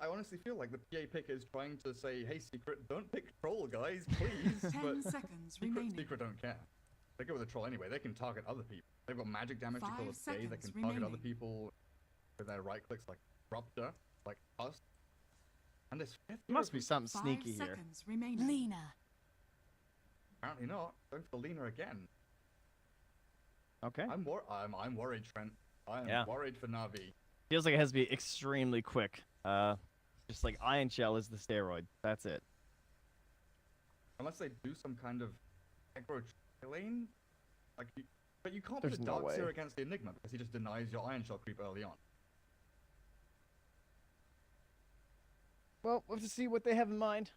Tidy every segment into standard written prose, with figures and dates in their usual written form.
honestly feel like the PA pick is trying to say, hey, Secret, don't pick Troll, guys, please. 10 seconds remaining. Secret don't care. They go with a Troll anyway. They can target other people. They've got magic damage to kill a PA. They can target other people with their right clicks, like Rupture, like us. And this fifth Must be something sneaky 5 here. seconds remaining. Lina. Apparently not. Going for Lina again. Okay. I'm worried, Trent. I am worried for Na'Vi. Feels like it has to be extremely quick. Just like Ion Shell is the steroid. That's it. Unless they do some kind of aggro lane, like, but you can't There's put a no Darkseer way. against the Enigma because he just denies your Iron Shell creep early on. Well, we'll have to see what they have in mind.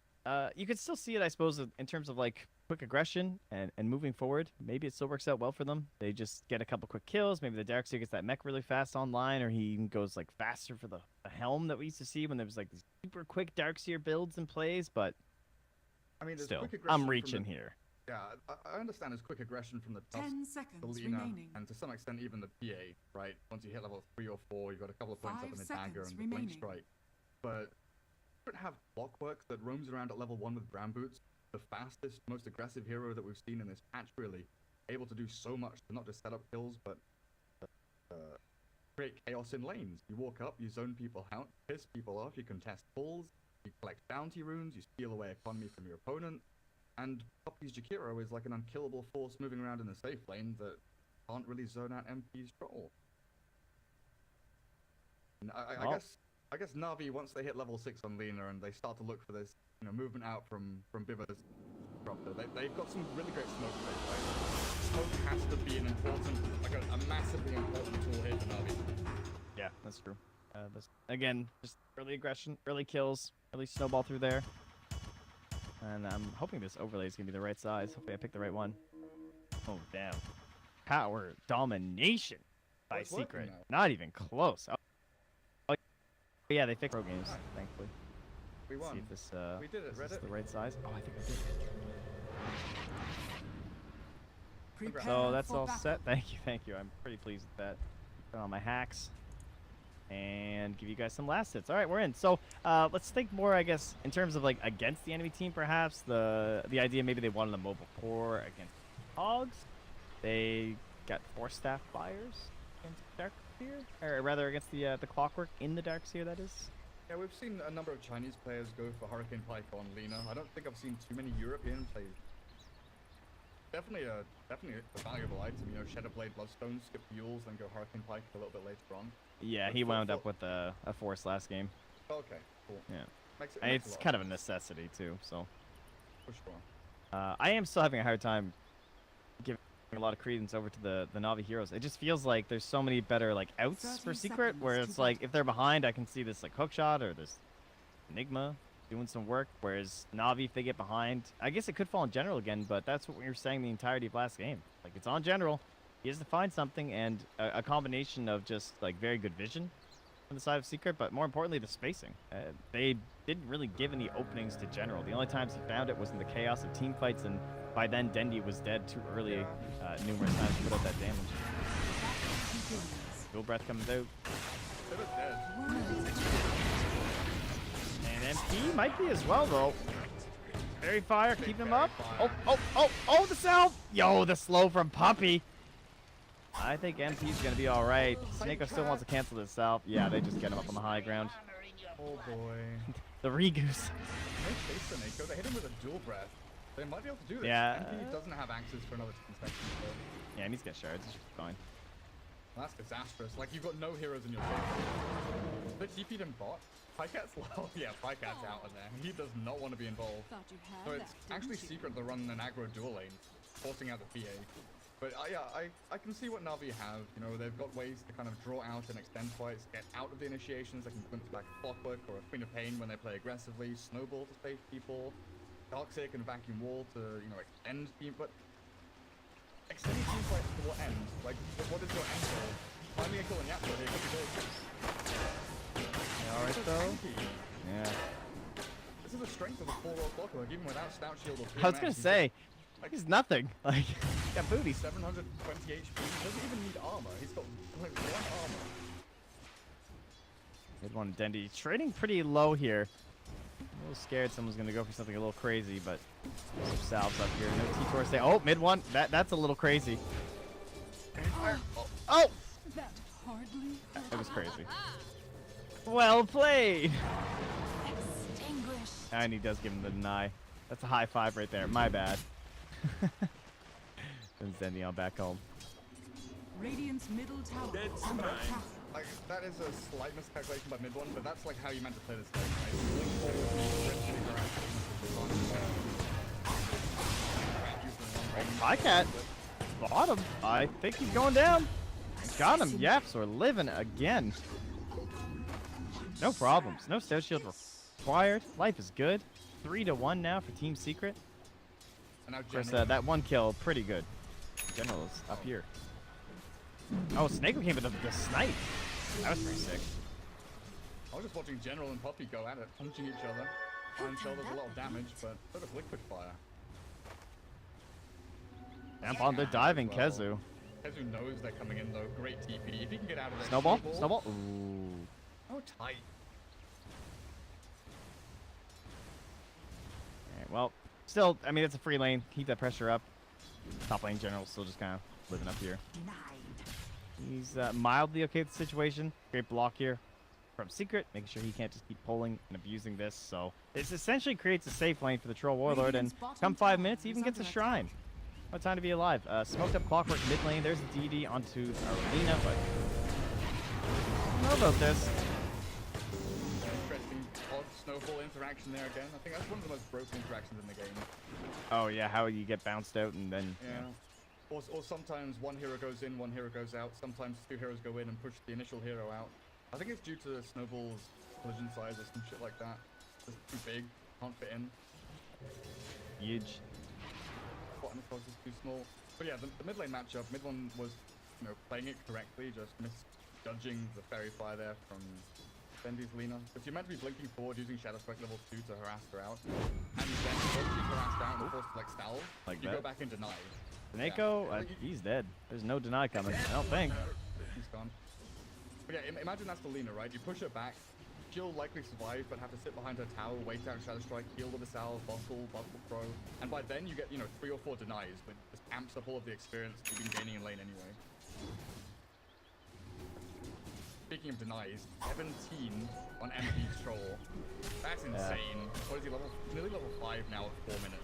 You could still see it, I suppose, in terms of like quick aggression and moving forward. Maybe it still works out well for them. They just get a couple quick kills. Maybe the Darkseer gets that mech really fast online, or he even goes like faster for the helm that we used to see when there was like these super quick Darkseer builds and plays. But I mean, there's still, quick aggression I'm reaching here. Yeah, I understand there's quick aggression from the Tusk, 10 the seconds Lina, remaining. and to some extent even the PA, right? Once you hit level 3 or 4, you've got a couple of points up 5 in the dagger seconds and the blink remaining. strike. But you don't have Clockworks that roams around at level 1 with Brown Boots, the fastest, most aggressive hero that we've seen in this patch, really. Able to do so much to not just set up kills, but create chaos in lanes. You walk up, you zone people out, piss people off, you contest pulls, you collect bounty runes, you steal away economy from your opponent, and Poppy's Jakiro is like an unkillable force moving around in the safe lane that can't really zone out MP's Troll. And I guess Na'Vi, once they hit level 6 on Lina and they start to look for this, you know, movement out from Biva's Rupture, they've got some really great smoke plays, right? Smoke has to be an important, like a massively important tool here for Na'Vi. Yeah, that's true. Again, just early aggression, early kills, early snowball through there. And I'm hoping this overlay is going to be the right size. Hopefully I picked the right one. Oh, damn. Power domination by it's working Secret. now. Not even close. Oh, yeah, they fixed pro games, thankfully. We won. See if this, We did it, this is Reddit. the right size. Oh, I think I did. Prepare So that's for all battle. set. Thank you. I'm pretty pleased with that. Put on my hacks and give you guys some last hits. All right, we're in. So let's think more, I guess, in terms of like against the enemy team, perhaps the idea maybe they wanted a mobile core against hogs. They got 4 staff fires against Darkseer, or rather against the Clockwork in the Darkseer. That is. Yeah, we've seen a number of Chinese players go for Hurricane Pike on Lina. I don't think I've seen too many European players. Definitely a valuable item, you know, Shadowblade, Bloodstone, skip Mules, then go Hurricane Pike a little bit later on. Yeah, But he for- wound for- up with a force last game. Okay, cool. Yeah. Makes it, And makes it's a lot kind of a necessity too. So for sure. I am still having a hard time giving a lot of credence over to the Na'Vi heroes. It just feels like there's so many better like outs 30 for Secret, where seconds it's to like battle. if they're behind, I can see this like hook shot or this Enigma doing some work. Whereas Na'Vi, if they get behind, I guess it could fall on general again. But that's what we were saying the entirety of last game. Like it's on general. He has to find something, and a combination of just like very good vision on the side of Secret, but more importantly the spacing. They didn't really give any openings to general. The only times he found it was in the chaos of team fights, and by then Dendi was dead too early numerous times to put out that damage. Dual breath comes out. They look dead. And MP might be as well though. Fairy fire, keep him up. Oh, the self! Yo, the slow from Puppy. I think MP's gonna be alright. Snako still wants to cancel this self. Yeah, they just get him up on the high ground. Oh boy. The Regoose. They chase the Nako, they hit him with a dual breath. They might be able to do this. Yeah. MP doesn't have access for another 10 seconds. So Yeah, and he's got shards. It's fine. that's disastrous. Like, you've got no heroes in your team. They TP'd him bot. Pycat's low. Yeah, Pycat's out in there. He does not want to be involved. Thought you had So it's that, actually didn't you? Secret to run an aggro dual lane, forcing out the PA. But yeah, I can see what Na'Vi have. You know, they've got ways to kind of draw out and extend fights, get out of the initiations. They can glimpse back a Clockwork or a Queen of Pain when they play aggressively, Snowball to save people, Darkseer can Vacuum Wall to, you know, extend team. But extending team fights to what end? Like, what is your end goal? Find me a kill in Yapko here, could be good. Alright So though. tanky. Yeah. This is the strength of the 4-roll Clockwork, even without Stout Shield or I was gonna PMX, say, he's nothing. Like, got booty. 720 HP. He doesn't even need armor. He's got like 1 armor. MidOne and Dendi trading pretty low here. A little scared someone's gonna go for something a little crazy, but there's some salves up here. No T-Tor stay. Oh, MidOne. That's a little crazy. Oh! That hardly. That was crazy. Well played! Extinguish. And he does give him the deny. That's a high five right there. My bad. Sends Dendi on back home. Radiant's middle tower That's under mine. attack. Like, that is a slight miscalculation by MidOne, but that's like how you meant to play this game, right? Link forward, sitting around, High cat. Bottom. I think he's going down. Got him. Yaps are living again. No problems. No stone shield required. Life is good. 3-1 now for Team Secret. And now Of course, General. that one kill, pretty good. General is up here. Oh, Snake came with the snipe. That was pretty sick. I was just watching General and Puppy go at it, punching each other. And so there's a lot of damage, but sort of liquid fire. Amp on the diving, Kezu. Kezu knows they're coming in though. Great TP. If he can get out of there. Snowball? Snowball? Ooh. Oh, tight. Alright, well, still, I mean, it's a free lane. Keep that pressure up. Top lane General still just kind of living up here. Denied. He's mildly okay with the situation. Great block here from Secret, making sure he can't just keep pulling and abusing this. So this essentially creates a safe lane for the Troll Warlord, and Radiant's bottom come 5 tower minutes, he even is gets a under shrine. What time to be alive? Smoked up Clockwork mid lane. There's a DD onto our Lina, but I don't know about this. Interesting odd snowball interaction there again. I think that's one of the most broken interactions in the game. Oh yeah, how you get bounced out and then Yeah. Or sometimes one hero goes in, one hero goes out. Sometimes two heroes go in and push the initial hero out. I think it's due to Snowball's collision size or some shit like that. It's too big, can't fit in. huge. Bottom of is too small. But yeah, the mid lane matchup, MidOne was, playing it correctly, just misjudging the fairy fire there from Dendi's Lina. If you're meant to be blinking forward using Shadow Strike level 2 to harass her out, and then once she's harassed out and forced to stall, Like you that? go back and deny. Neko, he's dead. There's no deny coming. I don't think. He's gone. But yeah, imagine that's the Lina, right? You push her back, she'll likely survive, but have to sit behind her tower, wait out Shadow Strike, heal with a salve, bustle throw, and by then you get, 3 or 4 denies, but just amps up all of the experience you've been gaining in lane anyway. Speaking of denies, 17 on MP's Troll. That's insane. What is he, nearly level 5 now at 4 minutes.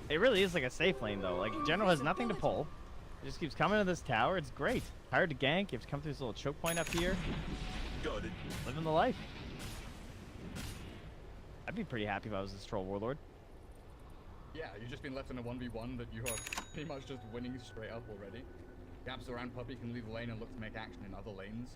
It really is like a safe lane though. Like General has nothing to pull. It just keeps coming to this tower. It's great. Hard to gank. You have to come through this little choke point up here. Got it. Living the life. I'd be pretty happy if I was this Troll Warlord. Yeah, you've just been left in a 1v1 that you are pretty much just winning straight up already. Gaps around Puppy can leave the lane and look to make action in other lanes.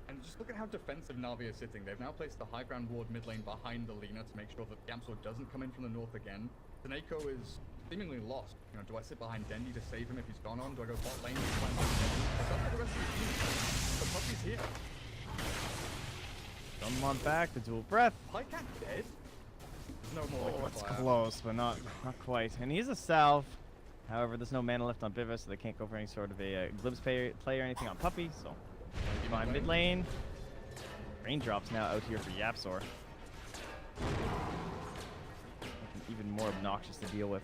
And just look at how defensive Na'Vi is sitting. They've now placed the high ground ward mid lane behind the Lina to make sure that Gamsor doesn't come in from the north again. Taneko is seemingly lost. Do I sit behind Dendi to save him if he's gone on? Do I go bot lane to find Dendi? It's up to the rest of the team. The Puppy's here. Someone back, the dual breath. High Cat dead? There's no more Oh, liquid it's fire. close, but not quite. And he's a salve. However, there's no mana left on Bivas, so they can't go for any sort of a glimpse play or anything on Puppy. So fine mid lane. Raindrops now out here for Yapzor. Even more obnoxious to deal with.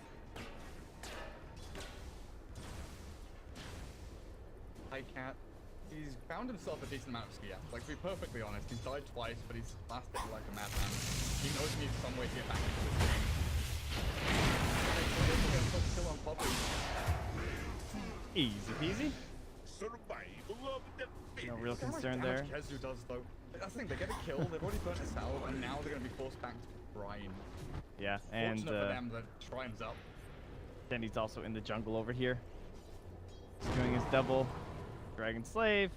High Cat. He's found himself a decent amount of skill. Like, to be perfectly honest, he's died twice, but he's lasted like a madman. He knows he needs some way to get back into this game. Kill on Puppy. Easy peasy. Survival of the fittest. No real How much concern there. damage Kezu does though. That's the thing, they get a kill, they've already burnt a salve, and now they're going to be forced back to Brine. Yeah, and Fortunate for them that Shrine's up. Dendi's also in the jungle over here. He's doing his double Dragon Slave,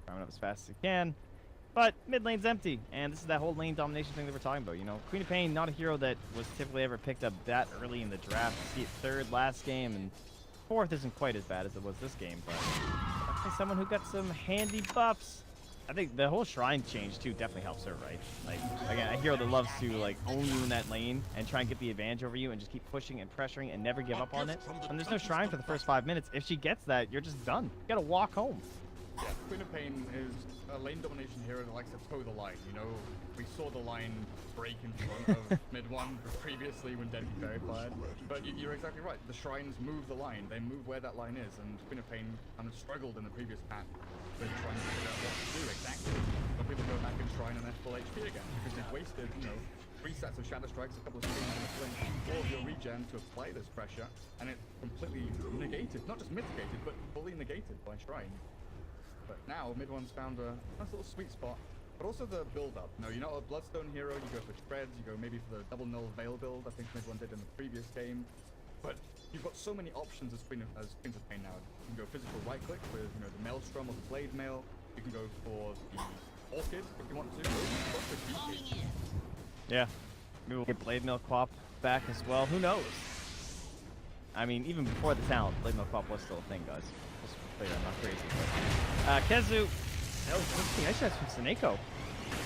coming up as fast as he can. But mid lane's empty, and this is that whole lane domination thing that we're talking about. Queen of Pain, not a hero that was typically ever picked up that early in the draft. You see it third last game, and fourth isn't quite as bad as it was this game, but definitely someone who got some handy buffs. I think the whole shrine change too definitely helps her, right? Like, again, a hero that loves to own you in that lane and try and get the advantage over you and just keep pushing and pressuring and never give up on it. And there's no shrine for the first 5 minutes. If she gets that, you're just done. You gotta walk home. Yeah, Queen of Pain is a lane domination hero that likes to toe the line. You know, we saw the line break in front of MidOne previously when Dendi verified. But you're exactly right. The shrines move the line. They move where that line is, and Queen of Pain kind of struggled in the previous pack with trying to figure out what to do exactly. But people go back and shrine and they're full HP again because they've wasted, you know, 3 sets of Shadow Strikes, a couple of screens and a flinch, all of your regen to apply this pressure, and it's completely negated, not just mitigated, but fully negated by Shrine. But now, MidOne's found a nice little sweet spot, but also the build-up. No, you're not a Bloodstone hero, you go for Shreds, you go maybe for the double null Veil build, I think MidOne did in the previous game. But you've got so many options as Queens of Pain now. You can go physical right-click with, you know, the Maelstrom or the Blade Mail. You can go for the Orchid if you want to. Yeah. Maybe we'll get Blade Mail Quap back as well. Who knows? I mean, even before the talent, Blade Mail Quap was still a thing, guys. Just to be clear, I'm not crazy. But, Kezu. That was nice shots from Seneko.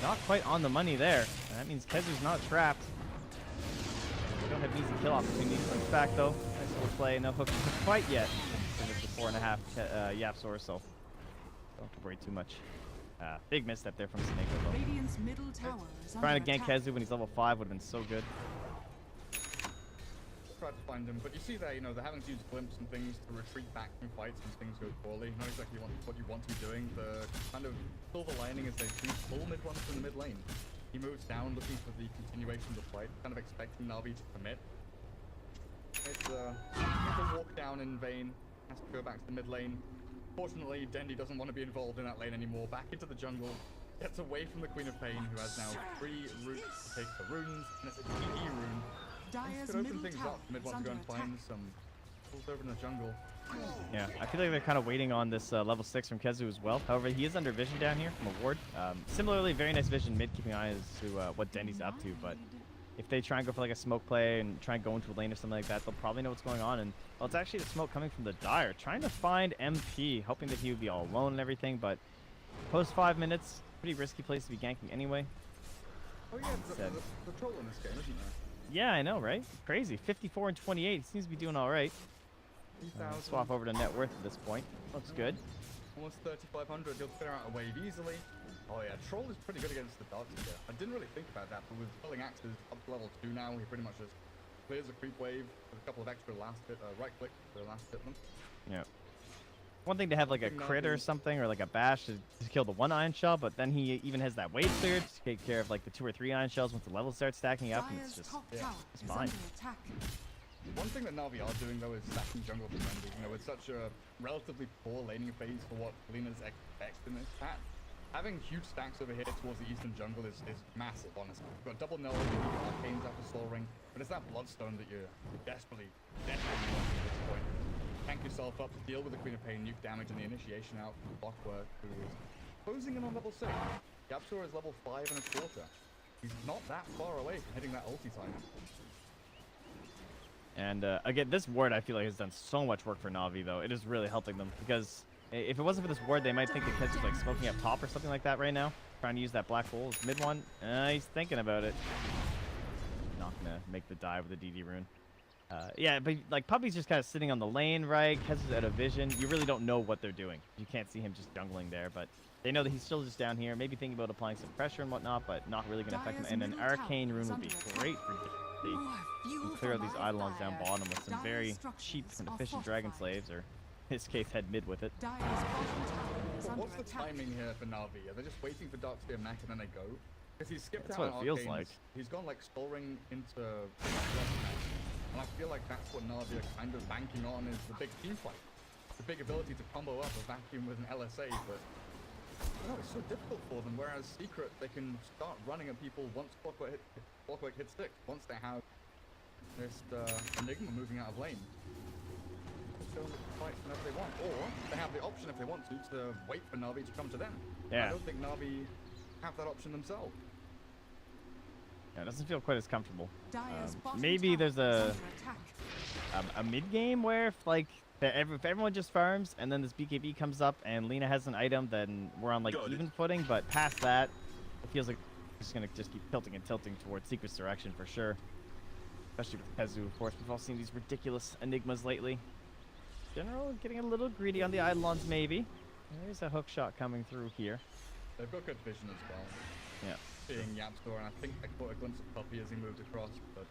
Not quite on the money there. And that means Kezu's not trapped. We don't have easy kill opportunities. In fact, though, nice little play. No hook quite yet. Finish the 4.5 Yapsor, so don't have to worry too much. Big misstep there from Seneko, though. Radiant's middle tower is Trying to under gank attack. Kezu when he's level 5 would have been so good. Tried to find him, but you see there, you know, they're having to use glimpse and things to retreat back from fights when things go poorly. Not exactly what you want to be doing. The kind of silver lining is they do pull MidOne from the mid lane. He moves down looking for the continuation of the fight, kind of expecting Na'Vi to commit. It's a walk down in vain, has to go back to the mid lane. Fortunately, Dendi doesn't want to be involved in that lane anymore. Back into the jungle, gets away from the Queen of Pain, who has now 3 routes to take the runes, and it's a DE rune. Dire's Could open middle things tower up. Mid is wants to under go and attack. find some pulls over in the jungle. Yeah, I feel like they're kind of waiting on this level 6 from Kezu as well. However, he is under vision down here from a ward. Similarly, very nice vision mid, keeping an eye as to what Dendi's up to. But if they try and go for like a smoke play and try and go into a lane or something like that, they'll probably know what's going on. And well, it's actually the smoke coming from the Dire, trying to find MP, hoping that he would be all alone and everything. But post 5 minutes, pretty risky place to be ganking anyway. Oh yeah, the troll in this game, isn't there? Yeah, I know, right? Crazy. 54 and 28. He seems to be doing all right. 3,000. Swap over to net worth at this point. Looks good. Almost 3,500. He'll clear out a wave easily. Oh yeah, Troll is pretty good against the Dark Seeker. I didn't really think about that, but with Filling Axes up to level 2 now, he pretty much just clears a creep wave with a couple of extra last hit, right click for the last hit them. Yeah. One thing to have like a crit or something, or like a bash to kill the 1 iron shell, but then he even has that wave cleared to take care of like the 2 or 3 iron shells once the levels start stacking up, and it's Dire's just top yeah, tower it's is fine. under attack. One thing that Na'Vi are doing though is stacking jungle for Dendi. You know, with such a relatively poor laning phase for what Lina's expect in this patch. Having huge stacks over here towards the eastern jungle is massive, honestly. You've got double null, you get arcanes after soul ring, but it's that bloodstone that you're desperately want at this point. Tank yourself up to deal with the Queen of Pain, nuke damage, and the initiation out from Clockwork, who is closing in on level 6. Yapsor is level 5 and a quarter. He's not that far away from hitting that ulti time. And again, this ward I feel like has done so much work for Na'Vi though. It is really helping them because if it wasn't for this ward, they might think that Kezu's like smoking up top or something like that right now, trying to use that black hole. MidOne, he's thinking about it. Not gonna make the dive with the DD rune. Yeah, but like Puppy's just kind of sitting on the lane, right? Kezu's out of vision. You really don't know what they're doing. You can't see him just jungling there, but they know that he's still just down here, maybe thinking about applying some pressure and whatnot, but not really gonna affect him. And an arcane rune would be great for and clear out these Eidolons down bottom with some very cheap and efficient dragon slaves, or in this case head mid with it. Dire's bottom tower is But under what's the attack. timing here for Na'Vi? Are they just waiting for Darkspear mech and then they go? Because he's skipped That's out what on it feels arcanes. like. He's gone like Soul Ring into and I feel like that's what Na'Vi are kind of banking on is the big team fight. The big ability to combo up a vacuum with an LSA, but I don't know, it's so difficult for them, whereas Secret, they can start running at people once Clockwork hits 6, once they have this Enigma moving out of lane. They can fight whenever they want, or they have the option if they want to wait for Na'Vi to come to them. Yeah. I don't think Na'Vi have that option themselves. Yeah, it doesn't feel quite as comfortable. Dire's bottom Maybe tower there's is a under attack. mid game where if like if everyone just farms and then this BKB comes up and Lina has an item, then we're on like Got it. even footing. But past that, it feels like it's gonna just keep tilting and tilting towards Secret's direction for sure. Especially with Kezu, of course. We've all seen these ridiculous enigmas lately. General getting a little greedy on the Eidolons, maybe. There's a hook shot coming through here. They've got good vision as well. Yeah. Seeing Yapstor, and I think I caught a glimpse of Puppy as he moved across, but...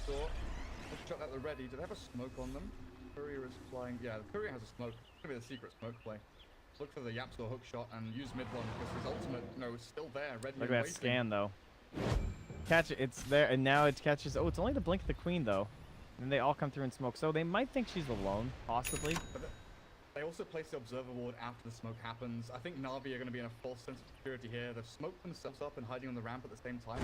So, hook shot at the ready. Do they have a smoke on them? Courier is flying. Yeah, the Courier has a smoke. It's gonna be the secret smoke play. Look for the Yapstor hook shot and use MidOne because his ultimate, is still there, ready Look and at that waiting. scan though. Catch it. It's there, and now it catches. Oh, it's only the blink of the queen though. And they all come through in smoke, so they might think she's alone, possibly. But they also place the observer ward after the smoke happens. I think Na'Vi are going to be in a false sense of security here. They've smoked themselves up and hiding on the ramp at the same time.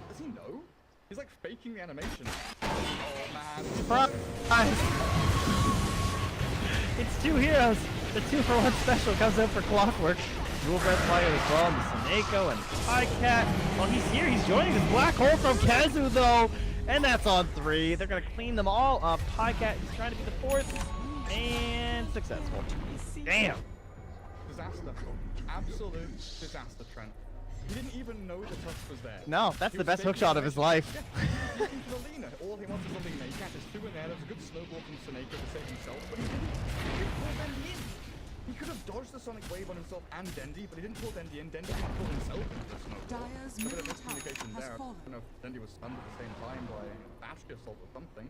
Does he know? He's like faking the animation. Oh man. Surprise! It's two heroes. The 2-for-1 special comes out for Clockwork. Dual Breath Fire as well, and Saneko and Pycat. Well, he's here. He's joining this black hole from Kazu though. And that's on 3. They're going to clean them all up. Pycat is trying to be the 4th. And successful. Damn. Disaster. Absolute disaster, Trent. He didn't even know the touch was there. No, that's He the was best hook faking shot of his life. Yeah, looking for the Lina. All he wants is the Lina. He catches 2 in there. There's a good snowball from Saneko to save himself, but he didn't. He didn't pull Dendi in. He could have dodged the Sonic Wave on himself and Dendi, but he didn't pull Dendi in. Dendi didn't pull himself into the snowball. Dyer's A bit of middle miscommunication tower has there. I fallen. don't know if Dendi was stunned at the same time by Bastion assault or something,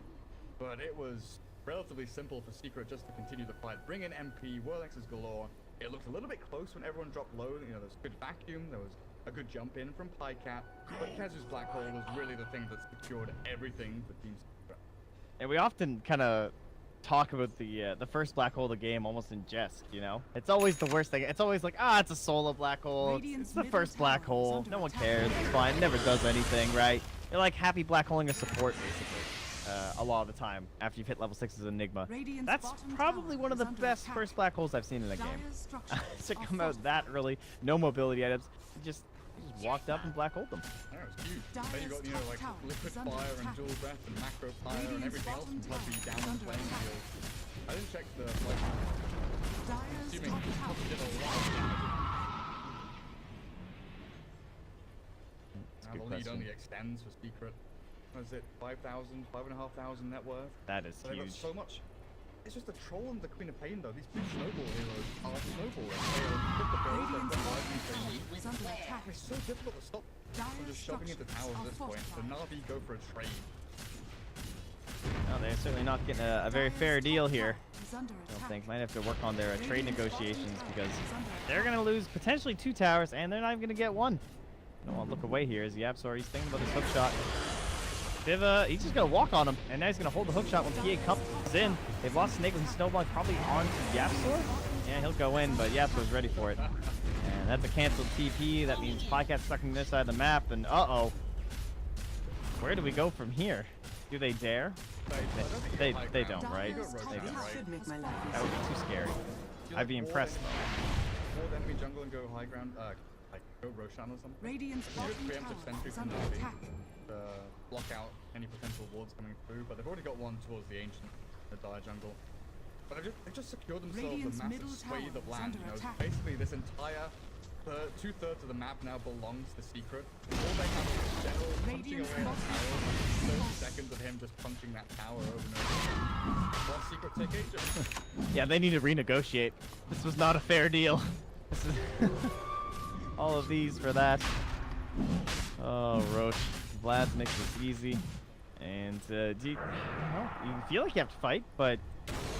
but it was relatively simple for Secret just to continue the fight. Bring in MP, Whirlixes galore. It looked a little bit close when everyone dropped low. There was good vacuum. There was a good jump in from Pycat, but Kazu's black hole was really the thing that secured everything for Team Secret. And we often kind of talk about the first black hole of the game almost in jest, you know? It's always the worst thing. It's always like, it's a solo black hole. It's the first black hole. No one cares. It's fine. It never does anything, right? You're like happy black holing a support, basically. A lot of the time after you've hit level 6 as Enigma. That's probably one of the best first black holes I've seen in a game. To come out that early, no mobility items, he just walked up and black holed them. Yeah, it was huge. Then you got, like liquid fire and dual breath and macro fire and everything else from Puppy down on the playing field. I didn't check the flight. Assuming Puppy did a lot of damage. Now the lead only extends for Secret. What is it? 5,000, 5,500 net worth? That is So they've got huge. so much. It's just a troll and the Queen of Pain though. These two snowball heroes are snowballing. They put the build, they've got lives they need. It's so difficult to stop from just shoving into towers at this point. So Na'Vi go for a trade. No, they're certainly not getting a very fair deal here. I don't think. Might have to work on their trade negotiations because they're going to lose potentially 2 towers and they're not even going to get 1. I don't want to look away here as Yapsor. He's thinking about his hook shot. Diva, he's just going to walk on him, and now he's going to hold the hook shot when PA comes in. They've lost Snake with Snowball probably onto Yapsor. Yeah, he'll go in, but Yapsor's ready for it. And that's a canceled TP. That means Pycat's stuck on this side of the map, and uh-oh. Where do we go from here? Do they dare? They don't, right? They don't. That would be too scary. I'd be impressed, though. Hold enemy jungle and go high ground, like go Roshan or something. Radiant's Just bottom preemptive tower sentry is from under Na'Vi attack. to block out any potential wards coming through, but they've already got one towards the Ancient, the Dire jungle. But they've just secured themselves Radiant's a massive middle swathe tower of is land. under attack. Basically this entire 2/3 of the map now belongs to Secret. All they have is General punching Radiant's away at bottom tower. 30 seconds of him just punching that tower over and over. Well, Secret take agent. Yeah, they need to renegotiate. This was not a fair deal. This is all of these for that. Oh, Roche. Vlad makes this easy. And you feel like you have to fight, but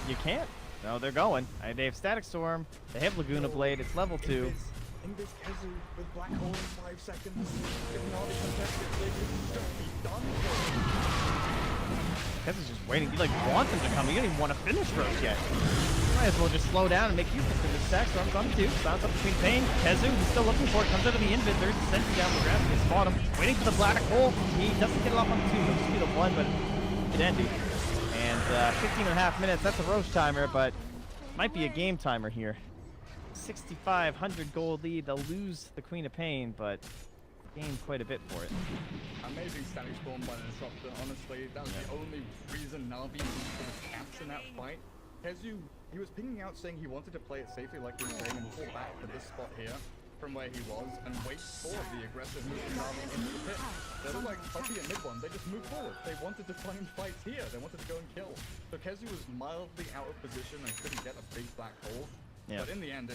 you can't. No, they're going. They have Static Storm. They have Laguna Blade. It's level 2. Invis Kezu with Black Hole in 5 seconds. If Na'Vi contest it, they could just be done for. Kezu's just waiting. You like want them to come. You don't even want to finish Roche yet. You might as well just slow down and make use of this Static Storm's on 2. Bounce up between Pain. Kezu, he's still looking for it. Comes out of the invis. There's a sentry down the ground. He's spot him. Waiting for the Black Hole. He doesn't get it off on 2. He'll just be the 1, but Dendi. And 15.5 minutes. That's a Roche timer, but might be a game timer here. 6,500 gold lead. They'll lose the Queen of Pain, but gain quite a bit for it. Amazing Static Storm by the Disruptor, honestly. That was the only reason Na'Vi moved for the camps in that fight. Kezu, he was pinging out saying he wanted to play it safely like he was saying and pull back to this spot here. from where he was and wait for the aggressive move from Na'Vi into the pit. They look like Puppy and MidOne. They just moved forward. They wanted to find fights here. They wanted to go and kill. So Kezu was mildly out of position and couldn't get a big black hole. Yeah. But in the end,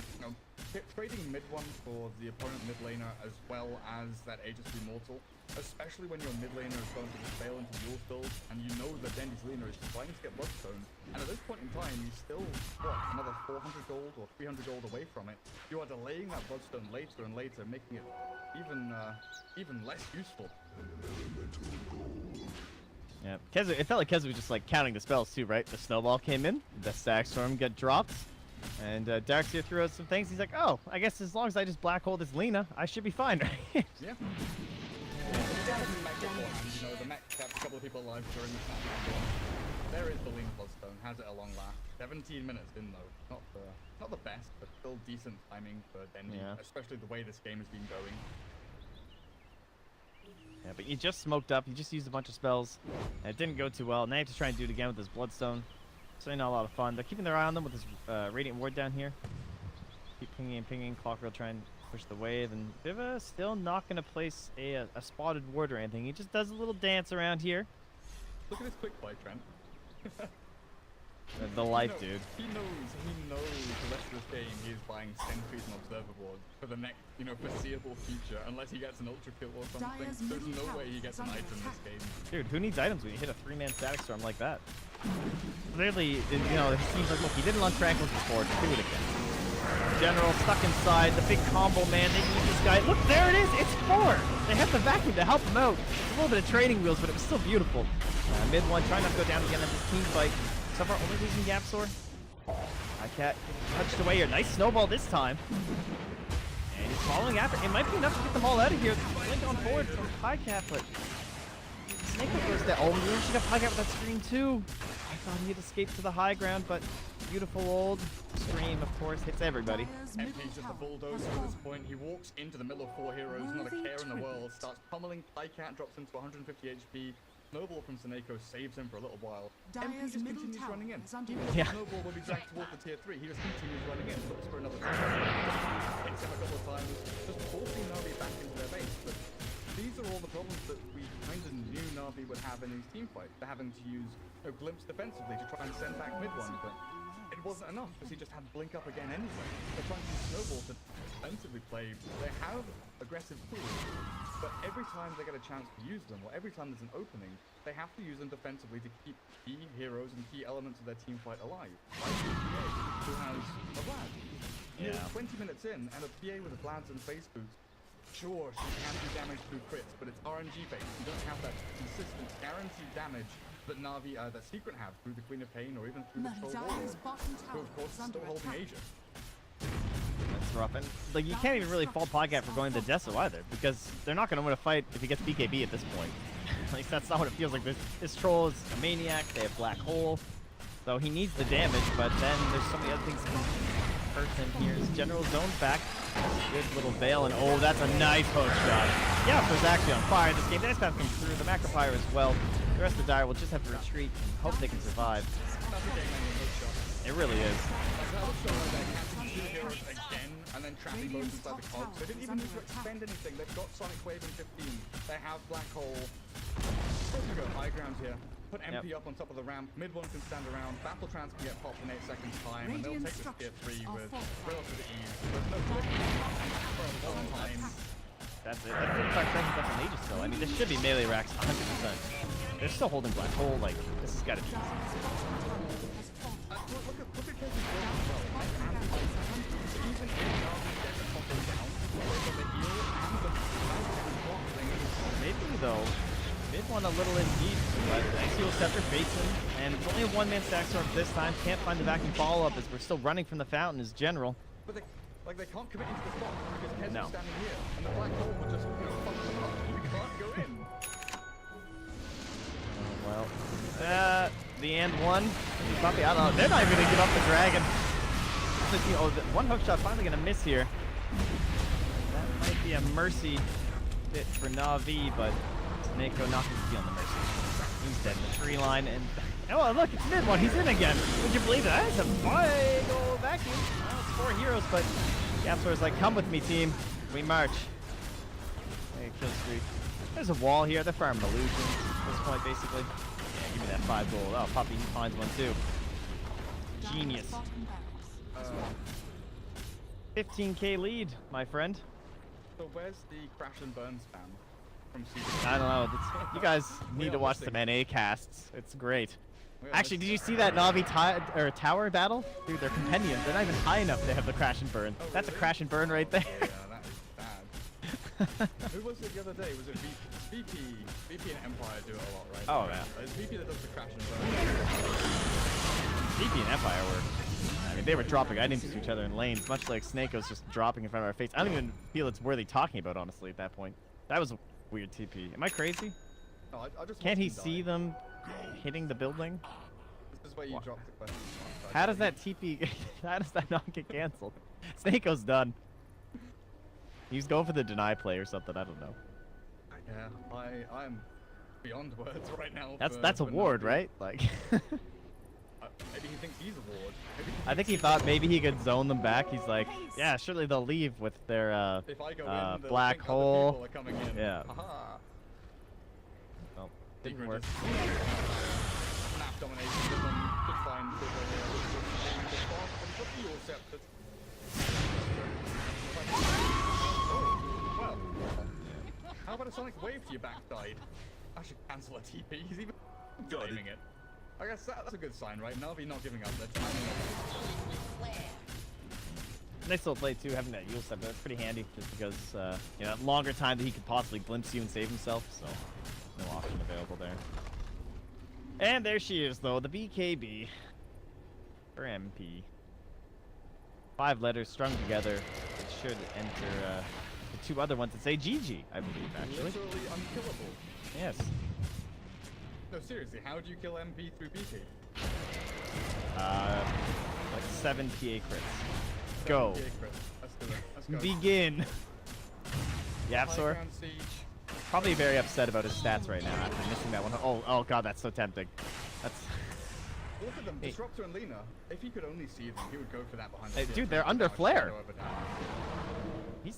trading MidOne for the opponent mid laner as well as that Aegis Immortal, especially when your mid laner is going to just fail into dual spills and you know that Dendi's Lina is trying to get Bloodstone, and at this point in time, he's still, what, another 400 gold or 300 gold away from it. You are delaying that Bloodstone later and later, making it even less useful. Yeah, Kezu, it felt like Kezu was just like counting the spells too, right? The snowball came in, the stack storm got dropped, and Darkseer threw out some things. He's like, oh, I guess as long as I just black hole this Lina, I should be fine, right? Yeah. You know, the mech kept a couple of people alive during the snap. There is the Lean Bloodstone, has it a long last. 17 minutes in though, not the best, but still decent timing for Dendi, especially the way this game has been going. Yeah, but you just smoked up, you just used a bunch of spells, and it didn't go too well. Now you have to try and do it again with this Bloodstone. Certainly not a lot of fun. They're keeping their eye on them with this Radiant Ward down here. Keep pinging and pinging. Clockwork try and push the wave, and Viva still not going to place a spotted ward or anything. He just does a little dance around here. Look at this quick play, Trent. The life, dude. He knows the rest of this game he is buying sentries and observer boards for the next, foreseeable future, unless he gets an ultra kill or something. There's no way he gets an item this game. Dude, who needs items when you hit a 3-man static storm like that? Clearly, it seems like, look, he didn't launch Tranquils before, just do it again. General stuck inside, the big combo, man, they need this guy. Look, there it is, it's 4! They have the vacuum to help him out. It's a little bit of training wheels, but it was still beautiful. MidOne trying not to go down again on this team fight. So far, only losing Gapsaur. Highcat touched away here. Nice snowball this time. And he's following after. It might be enough to get them all out of here. Blink on forward from Highcat, but Snake goes that. Oh, we should have Highcat with that screen too. I thought he had escaped to the high ground, but beautiful old stream, of course, hits everybody. MP's at the bulldozer at this point. He walks into the middle of 4 heroes, not a care in the world. Starts pummeling. Highcat drops into 150 HP. Snowball from Seneko saves him for a little while. MP just continues running in. Yeah. Snowball will be dragged towards the tier 3. He just continues running in. Looks for another time. Hits him a couple of times. Just forcing Na'Vi back into their base. But these are all the problems that we kind of knew Na'Vi would have in these team fights. They're having to use Glimpse defensively to try and send back MidOne, but it wasn't enough because he just had Blink up again anyway. They're trying to use Snowball to defensively play. They have aggressive tools, but every time they get a chance to use them, or every time there's an opening, they have to use them defensively to keep key heroes and key elements of their team fight alive. Like the PA, who has a Vlad. Yeah. 20 minutes in, and a PA with a Vlads and face boots. Sure, she can do damage through crits, but it's RNG based. You don't have that consistent, guaranteed damage that Na'Vi, that Secret have through the Queen of Pain or even through the Troll Warrior, who of course is still holding Aegis. That's rough. And like, you can't even really fault Highcat for going to Deso either, because they're not going to win a fight if he gets BKB at this point. At least that's not what it feels like. This troll is a maniac. They have Black Hole, so he needs the damage. But then there's so many other things that can hurt him here. His General Zone's back. Good little veil, and oh, that's a nice hook shot. Yeah, it was actually on fire this game. The Ice Path comes through. The Macropyre as well. The rest of the Dire will just have to retreat and hope they can survive. It really is. Again, and then trapping both inside the cogs. They didn't even need to expend anything. They've got Sonic Wave in 15. They have Black Hole. Supposed to go high ground here. Put MP up on top of the ramp. MidOne can stand around. Battle Trans can get popped in 8 seconds time, and they'll take this tier 3 with relative ease. There's no click for a long time. That's it. That's 35 seconds left in Aegis still. I mean, this should be melee racks 100%. They're still holding Black Hole. Like, this has got to be easy. Look at Kezu's goal as well. Even if Na'Vi gets a combo down, the heal and the block thing is Maybe though, MidOne a little in deep, but Axial Scepter fates him, and it's only a 1-man stack storm this time. Can't find the vacuum follow-up as we're still running from the fountain as General. But they can't commit into the spot because Kezu's No. standing here, and the Black Hole will just fuck them up. We can't go in. Well, the and one. Probably, I don't know. They're not even gonna give up the dragon. Oh, the one hook shot finally gonna miss here. That might be a mercy bit for Na'Vi, but Neko not gonna be on the mercy. He's dead in the tree line, and oh look, it's MidOne. He's in again. Would you believe that? That's a big old vacuum. Well, it's 4 heroes, but Gapsaur's like, come with me, team. We march. Hey, kill streak. There's a wall here. They're farming illusions at this point, basically. Yeah, give me that 5 gold. Oh, Puppy, he finds one too. Genius. 15k lead, my friend. So where's the crash and burn spam from season? I don't know. You guys need to watch some NA casts. It's great. Actually, did you see that Na'Vi tower battle? Dude, they're compendiums. They're not even high enough to have the crash and burn. Oh, That's a really? crash and burn right there. Yeah, that is bad. Who was it the other day? Was it VP? VP and Empire do it a lot, right? Oh, yeah. It's VP that does the crash and burn. VP and Empire were... I mean, they were dropping items to each other in lanes, much like Snake was just dropping in front of our face. I don't even feel it's worthy talking about, honestly, at that point. That was a weird TP. Am I crazy? No, I just Can't he watched see die. them hitting the building? This is where you drop the question. How does that TP... How does that not get cancelled? Snakeo's done. He's going for the deny play or something, I don't know. Yeah, I'm beyond words right now. That's a ward, right? Like... Maybe he thinks he's a ward. I think he thought maybe he could zone them back. He's like, yeah, surely they'll leave with their if I go in, they'll black think hole. other people are coming in. Yeah. Aha. Well, didn't Secret work. is snap domination with them. Good find with the fast, but it's up to your scepter. Oh, well. How about a sonic wave to your backside? I should cancel a TP. He's even timing it. I guess that's a good sign, right? Na'Vi not giving up. They're timing it. Nice little play too, having that Yule step. That's pretty handy, just because you know, longer time that he could possibly glimpse you and save himself. So no option available there. And there she is, though, the BKB for MP. 5 letters strung together. It should enter the 2 other ones that say GG, I believe, actually. Literally unkillable. Yes. No, seriously, how do you kill MP through BK? Like 7 PA crits. Go. PA crit. Let's do it. Let's go. Begin. High Yapsor. ground siege. Probably very upset about his stats right now after missing that one. Oh god, that's so tempting. That's... Look at them, Hey. Disruptor and Lina. If he could only see them, he would go for that behind the Hey, shield. dude, they're under Without flare. shadow of a doubt.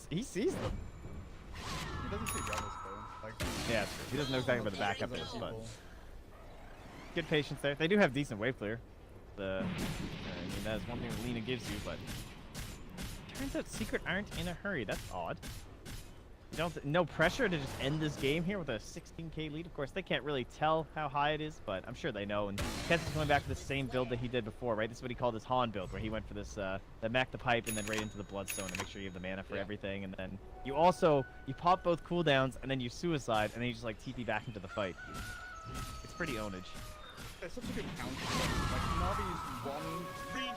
He sees them. He doesn't see rebels though. Like, Yeah, it's true. He doesn't know exactly where the backup other is, but people. good patience there. They do have decent wave clear. I mean, that is one thing that Lina gives you, but turns out Secret aren't in a hurry. That's odd. You don't no pressure to just end this game here with a 16k lead. Of course, they can't really tell how high it is, but I'm sure they know. And Kess is going back to the same build that he did before, right? This is what he called his Han build, where he went for this the Mac the Pipe and then right into the Bloodstone to make sure you have the mana for everything. And then you pop both cooldowns and then you suicide and then you just like TP back into the fight. It's pretty ownage. It's such a good counter. Like Navi's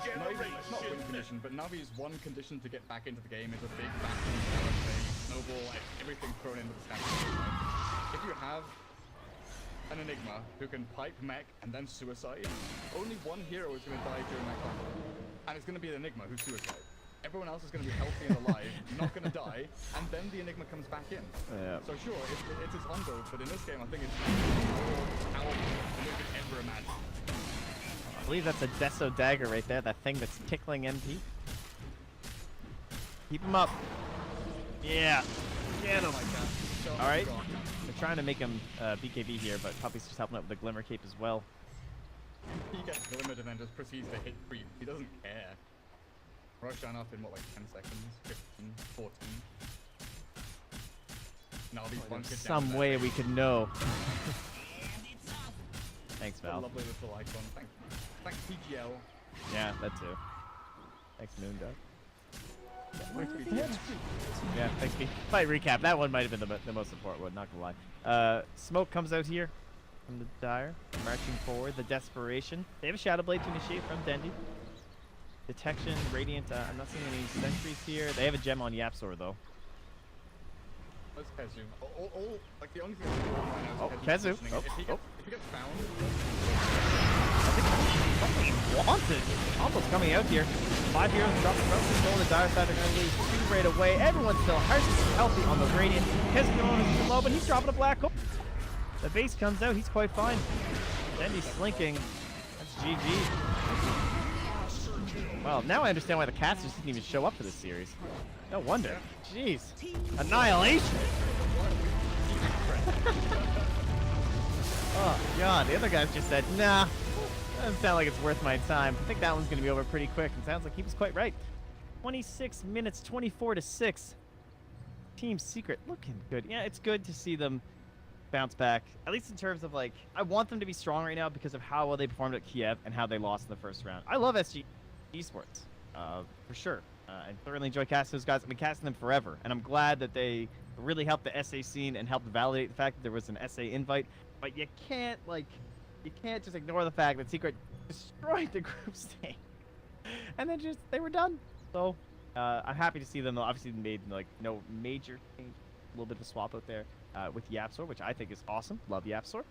it's not win condition, but Navi's one condition to get back into the game is a big vacuum, snowball, like, everything thrown into the stack. Right? If you have an Enigma who can pipe mech and then suicide, only one hero is going to die during that combo, and it's going to be an Enigma who's suicide. Everyone else is going to be healthy and alive, not going to die, and then the Enigma comes back in. Yeah. So sure, it's his on build, but in this game I think it's more powerful than we could ever imagine. I believe that's a Deso Dagger right there, that thing that's tickling MP. Keep him up. Yeah. Get him. So Alright. They're trying to make him BKB here, but Puppy's just helping out with the Glimmer Cape as well. He gets glimmered and then just proceeds to hit creep. He doesn't care. Rush down up in what, like 10 seconds? 15, 14. Now these bunkered down Some there. way we could know. Thanks, What a Val. lovely little icon. Thanks PGL. Yeah, that too. Thanks, Moondog. Yeah. Yeah, thanks, Pete. Fight recap. That one might have been the most important one, not gonna lie. Smoke comes out here from the Dire, marching forward. The Desperation. They have a Shadow Blade to initiate from Dendi. Detection, Radiant. I'm not seeing any sentries here. They have a gem on Yapsor though. Let's Kezu. Like the only thing that's going on right now is Kezu. positioning. Oh, If he gets found, Something wanted. Almost coming out here. 5 heroes dropping from control. The Dire side are going to lose 2 right away. Everyone's still healthy on the Radiant. Kezu is low, but he's dropping a black hole. The base comes out. He's quite fine. Then he's slinking. That's GG. Well, now I understand why the cats just didn't even show up for this series. No wonder. Jeez. Annihilation! Oh, God. The other guys just said, nah. Doesn't sound like it's worth my time. I think that one's going to be over pretty quick. And sounds like he was quite right. 26 minutes, 24-6. Team Secret looking good. Yeah, it's good to see them bounce back. At least in terms of, like, I want them to be strong right now because of how well they performed at Kiev and how they lost in the first round. I love SG Esports, for sure. I thoroughly enjoy casting those guys. I've been casting them forever. And I'm glad that they really helped the SA scene and helped validate the fact that there was an SA invite. But you can't, like, you can't just ignore the fact that Secret destroyed the group stage. And then just, they were done. So, I'm happy to see them. Obviously, they made, like, no major change. A little bit of a swap out there with Yapsor, which I think is awesome. Love Yapsor.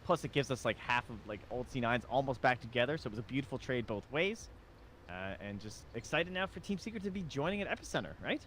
Plus, it gives us, like, half of, like, old C9s almost back together. So it was a beautiful trade both ways. And just excited now for Team Secret to be joining at Epicenter, right?